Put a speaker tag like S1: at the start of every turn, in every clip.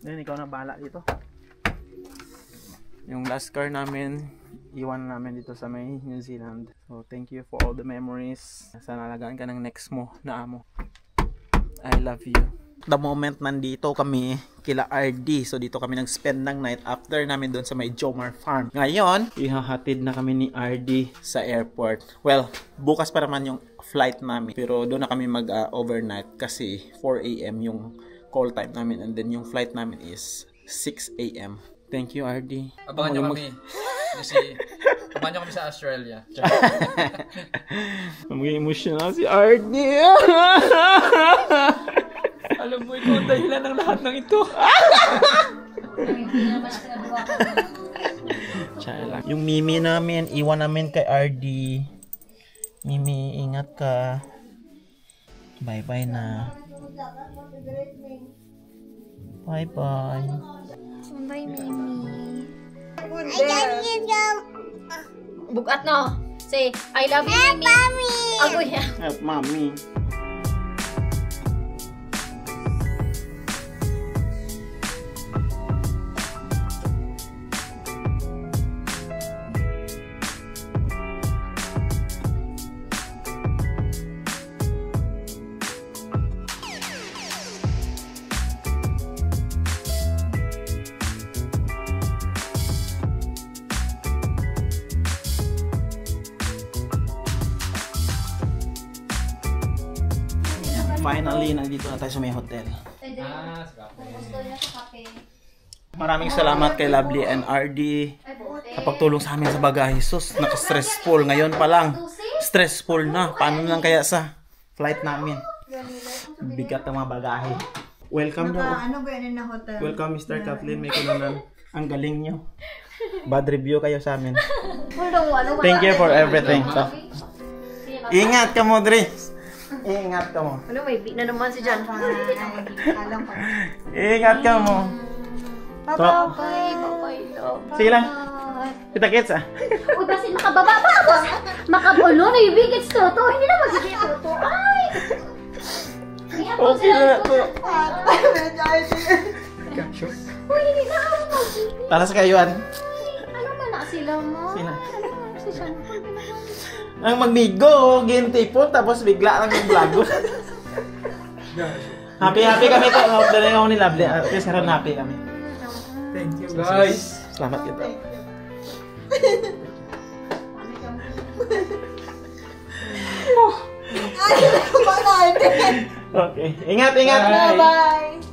S1: Then, ikaw na bahala dito. Yung last car namin, iwan namin dito sa may New Zealand. So, thank you for all the memories. Sana alagaan ka ng next mo na amo. I love you. The moment nandito kami kila RD. So, dito kami nag-spend ng night after namin doon sa may Jomar Farm. Ngayon, ihahatid na kami ni RD sa airport. Well, bukas pa naman yung flight namin. Pero doon na kami mag-overnight kasi 4 AM yung call time namin. And then yung flight namin is 6 AM. Thank you, RD.
S2: Abangan nyo kami. Kasi, abangan nyo kami sa Australia.
S1: Mag-emotional si RD.
S2: Alam mo, ito ang dahilan ng lahat ng ito.
S1: Yung Mimi namin, iwan namin kay RD. Mimi, ingat ka. Bye-bye na. Bye-bye.
S3: Bye, Mimi. Bukat no. Say, I love you, Mimi. Agoy.
S1: Help, Mommy. Finally, nandito na tayo sa may hotel. Maraming salamat kay Lovely and RD kapagtulong sa amin sa bagahe. Sus, naka-stressful. Ngayon pa lang, stressful na. Paano lang kaya sa flight namin? Bigat ng mga bagahe. Welcome daw.
S4: Ano ba yan na hotel?
S1: Welcome, Mr. Kathleen. May kunanan. Ang galing nyo. Bad review kayo sa amin. Thank you for everything. So, ingat ka mo, Dre. Ingat ka mo.
S3: Ano, may beat na naman si John.
S1: Ingat ka mo.
S3: Bye-bye. Bye-bye.
S1: Sige lang. Kita kits ah.
S3: Uy, kasi makababa pa ako. Makabulo na yung bigits to. Hindi na magiging to. Ay!
S1: Okay na to.
S3: Uy, hindi na ako magiging.
S1: Para sa kayuan.
S3: Ano man na sila mo?
S1: Sila.
S3: Si John.
S1: Ang magbigo, gintipon, tapos bigla lang yung vlog. Happy kami to. Dali ako ni Lovely. Kasi happy kami.
S2: Thank you, guys.
S1: Salamat kita. Okay. Ingat.
S4: Bye-bye.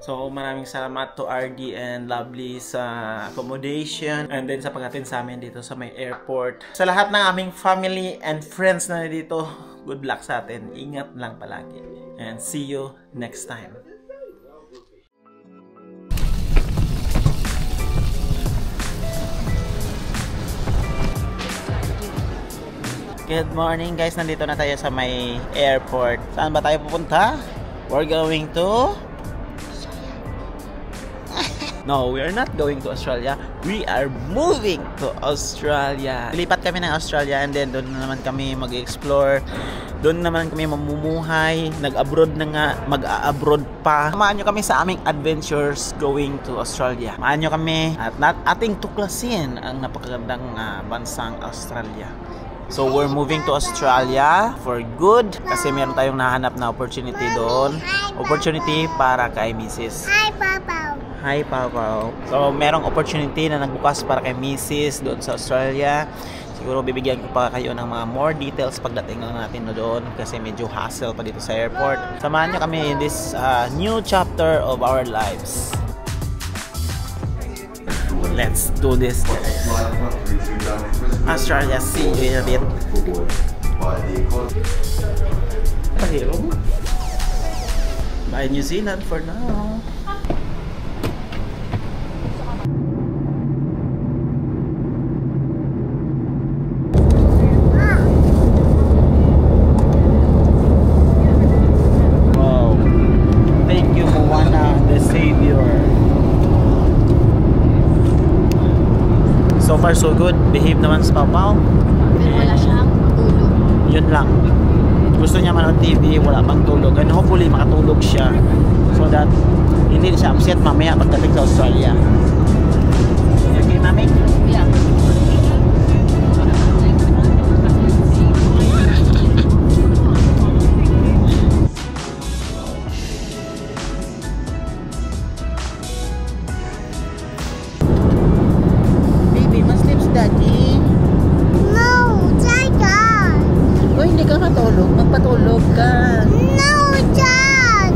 S1: So, maraming salamat to RD and Lovely sa accommodation and then sa paghatin sa amin dito sa may airport. Sa lahat ng aming family and friends na dito, good luck sa atin. Ingat lang palagi. And see you next time. Good morning guys, nandito na tayo sa may airport. Saan ba tayo pupunta? We're going to... No, we are not going to Australia. We are moving to Australia. Lipat kami ng Australia and then doon naman kami mag-explore. Doon naman kami mamumuhay. Nag-abroad na nga, mag-a-abroad pa. Samahan nyo kami sa aming adventures going to Australia. Samahan nyo kami at ating tuklasin ang napakagandang bansang Australia. So we're moving to Australia for good kasi meron tayong nahanap na opportunity doon. Opportunity para kay Mrs. Hi, Papa. So, merong opportunity na nagbukas para kay Mrs. doon sa Australia. Siguro bibigyan ko pa kayo ng mga more details pagdating na natin doon kasi medyo hassle pa dito sa airport. Samahan niyo kami in this new chapter of our lives. Let's do this. Australia, see you in a bit. Bye, New Zealand for now. So far so good, behave naman sa Pau Pau.
S3: Pero wala siyang matulog.
S1: Yun lang. gusto niya manood TV, wala pang tulog, and hopefully makatulog siya so that hindi siya upset mamaya pagdating sa Australia. Okay, mami?
S3: Yeah.
S1: Baby, mas-sleeps daddy.
S4: No, Jagan.
S1: O hindi ka matulog, magpatulog ka.
S4: No, Jan.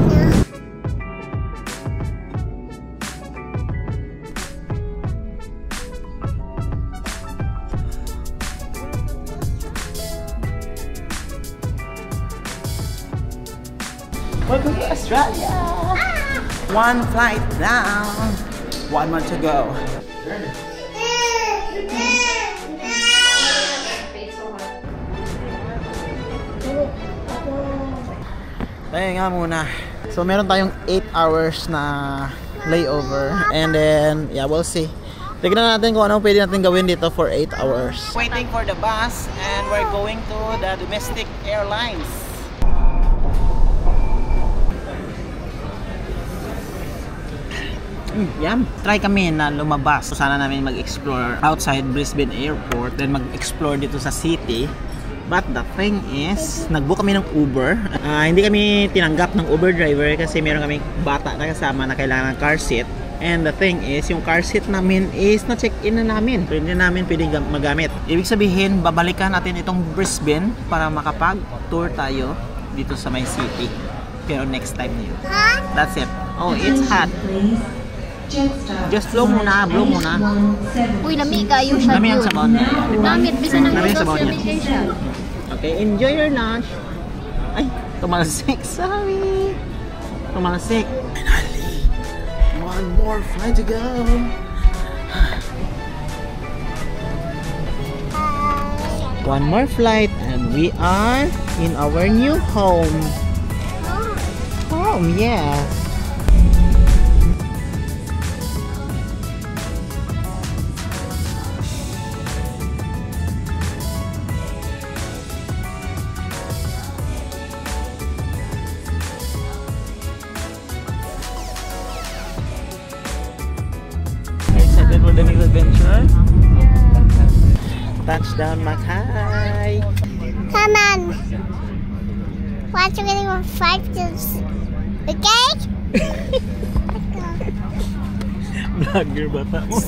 S1: Welcome to Australia. One flight down, one more to go. Tayo nga muna. So meron tayong 8 hours na layover, and then yeah, we'll see. Tignan natin kung anong pwede natin gawin dito for 8 hours. Waiting for the bus, and we're going to the domestic airlines. Yan. Try kami na lumabas. Sana namin mag-explore outside Brisbane Airport, then mag-explore dito sa city. But the thing is, nag-book kami ng Uber. Hindi kami tinanggap ng Uber driver kasi meron kaming bata na kasama na kailangan ng car seat. And the thing is, yung car seat namin is na-check-in na namin. So, hindi namin pwedeng magamit. Ibig sabihin, babalikan natin itong Brisbane para makapag-tour tayo dito sa may city. Pero next time na yun. That's it. Oh, it's hot. Just blow muna, blow muna.
S3: Uy, lami kayo siya.
S1: Lami ang sabon na.
S3: Namit, bisa ng
S1: Lami ang
S3: social
S1: sabon niya.
S3: medication.
S1: Okay, enjoy your lunch. Ay, tumalsik. Sorry. Tumalsik. Finally, one more flight to go. One more flight and we are in our new home. Home, yes. Excited for the next adventure? Touchdown, Mackay!
S4: Come on. Watch you getting on 5 tips. Okay?
S1: Vlogger bata mo.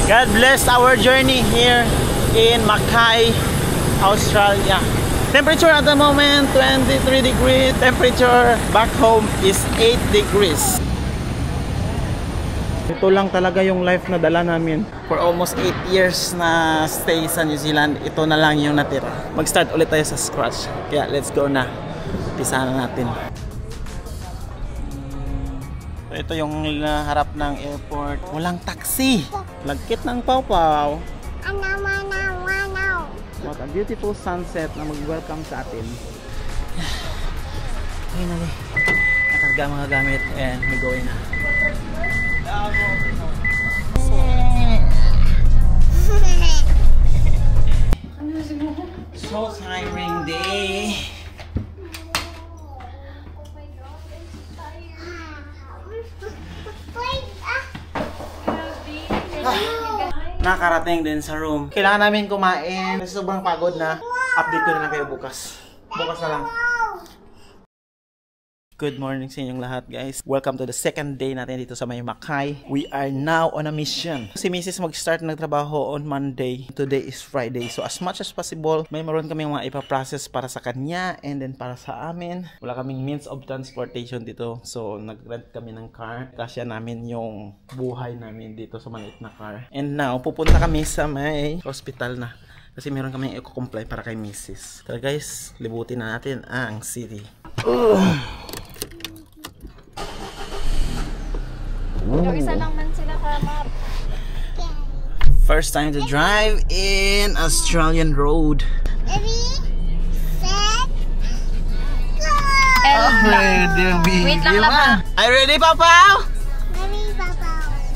S1: God bless our journey here in Mackay, Australia. Temperature at the moment 23 degrees. Temperature back home is 8 degrees. Ito lang talaga yung life na dala namin. For almost 8 years na stay sa New Zealand, ito na lang yung natira. Mag-start ulit tayo sa scratch. Kaya let's go na. Pisahan na natin. So, ito yung harap ng airport. Walang taxi. Lagkit ng pawpaw. What a beautiful sunset na mag-welcome sa atin. Finally, nakarga mga gamit and we're going na. So tiring day. Nakarating din sa room. Kailangan namin kumain kasi sobrang pagod na. Update ko na lang kayo bukas. Bukas na lang. Good morning sa inyong lahat, guys. Welcome to the second day natin dito sa may Mackay. We are now on a mission. Si Mrs. mag-start nagtrabaho on Monday. Today is Friday. So as much as possible, may meron kaming mga ipaprocess para sa kanya and then para sa amin. Wala kaming means of transportation dito. So nag-rent kami ng car. Kasya namin yung buhay namin dito sa maliit na car. And now, pupunta kami sa may hospital na. Kasi meron kaming i-comply para kay Mrs. Tara guys, libutin na natin ang city.
S3: Isa lang man sila ka-map.
S1: First time to drive in Australian road.
S4: Ready, set, go!
S3: Wait lang, Papa.
S1: Are you ready, Papa?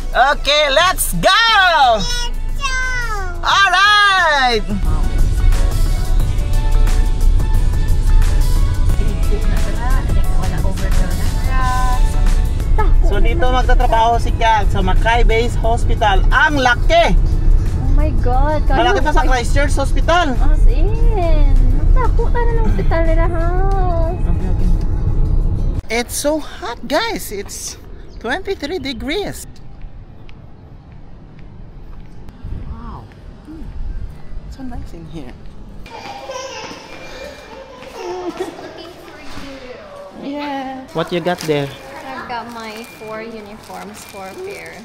S1: Okay, let's go! Alright! So dito magtatrabaho si Kat sa Mackay Base Hospital. Ang laki!
S3: Oh my God.
S1: Malaki pa sa Christchurch Hospital.
S3: As in. Natakot na ng hospital nila, house.
S1: Okay. It's so hot, guys. It's 23 degrees. Wow. So nice in here.
S3: Looking for you.
S1: Yeah. What you got there?
S3: I've got my 4 uniforms, 4 pairs.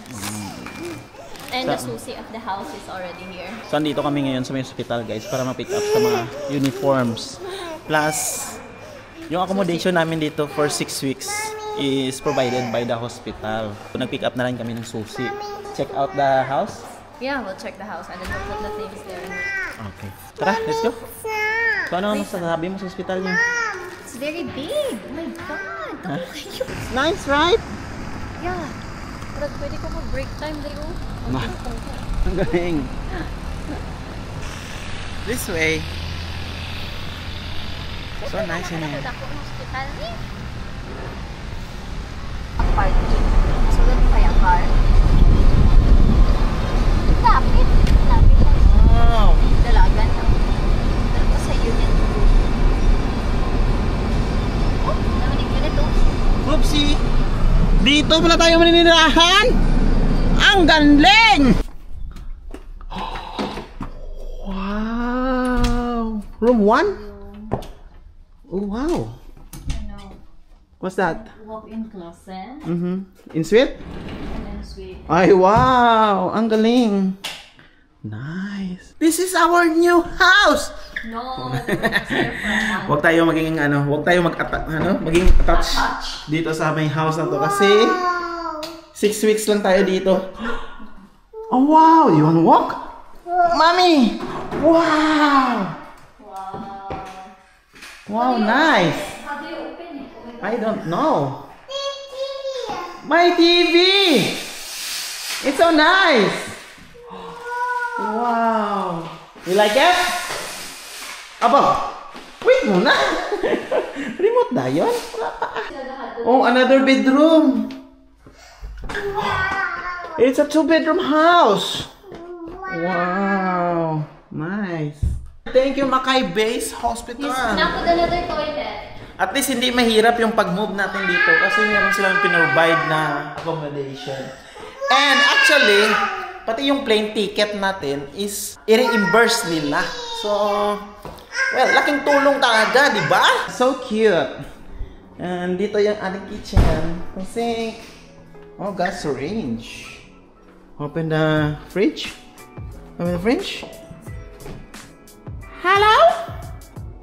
S3: And the susi of the house is already here.
S1: So andito kami ngayon sa may hospital, guys, para ma-pick up sa mga uniforms. Plus, yung accommodation namin dito for 6 weeks is provided by the hospital. So, nag-pick up na rin kami ng susi. Check out the house?
S3: Yeah, we'll check the house and then we'll put the things there.
S1: Okay. Tara, let's go. So ano masasabi mo sa hospital niyo?
S3: It's very big. Oh my God.
S1: Huh? Nice, right?
S3: Yeah. Pero pwede ko mag-break time dito.
S1: Ang galing. This way. So nice in here.
S3: Ako ng hospital ni. Parking. Sulat pa yung car. Lapit. Lapit.
S1: Wow.
S3: Dalagan. Dalagan pa sa unit. Oh, naminig unit oh.
S1: Oopsie. Dito pala tayo maninirahan. Ang galing. Wow. Room 1? Oh, wow.
S3: Ano?
S1: What's that?
S3: Walk-in closet.
S1: In suite?
S3: And then suite.
S1: Ay, wow. Ang galing. Nice. This is our new house.
S3: No, that's different.
S1: Huwag tayo maging maging attached dito sa may house na to kasi 6 weeks lang tayo dito. Oh wow, you wanna walk? Mommy! Wow! Wow, nice.
S3: How do you open it?
S1: I don't know. My TV! It's so nice! Wow! You like it? Aba! Wait muna! Remote na yun? Oh, another bedroom! It's a 2-bedroom house! Wow! Nice! Thank you, Mackay Base Hospital!
S3: Now put another toilet.
S1: At least hindi mahirap yung pag-move natin dito kasi meron silang pinrovide na accommodation. And actually, pati yung plane ticket natin is i-reimburse nila. So, well, laking tulong talaga, di ba? So cute. And dito yung ating kitchen. Kasi, oh, gas range. Open the fridge. Open the fridge. Hello?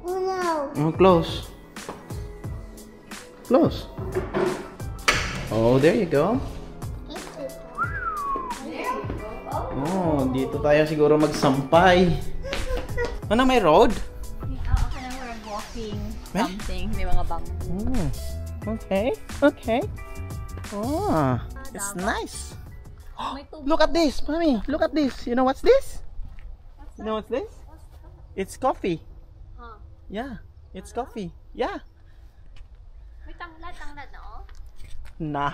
S4: No.
S1: Oh, close. Close. Oh, there you go. Oh, dito tayo siguro magsampay. Ano, may road?
S3: Ako na we're walking
S1: May?
S3: something. May mga bamboo.
S1: Oh, okay, okay. Oh, it's nice.
S3: May tubig.
S1: Look at this, mommy. Look at this. You know what's this? You know what's this? It's coffee.
S3: Huh.
S1: Yeah, it's coffee. Yeah.
S3: May tanglad na oh.
S1: Nah.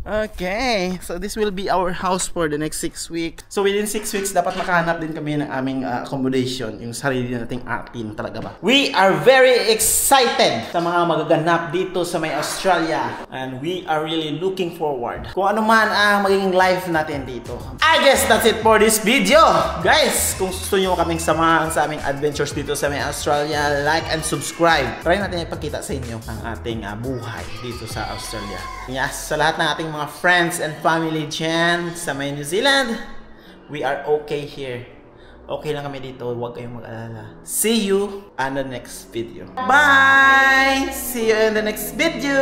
S1: Okay, so this will be our house for the next 6 weeks. So within 6 weeks, dapat makahanap din kami ng aming accommodation, yung sarili nating atin talaga ba. We are very excited sa mga magaganap dito sa may Australia, and we are really looking forward kung ano man ang magiging life natin dito. I guess that's it for this video. Guys, kung gusto nyo kaming samahan sa aming adventures dito sa may Australia, like and subscribe. Try natin ipakita sa inyo ang ating buhay dito sa Australia. Yes, sa lahat ng ating mga friends and family dyan sa may New Zealand, we are okay here. Okay lang kami dito, huwag kayong mag-alala. See you on the next video. Bye! See you in the next video!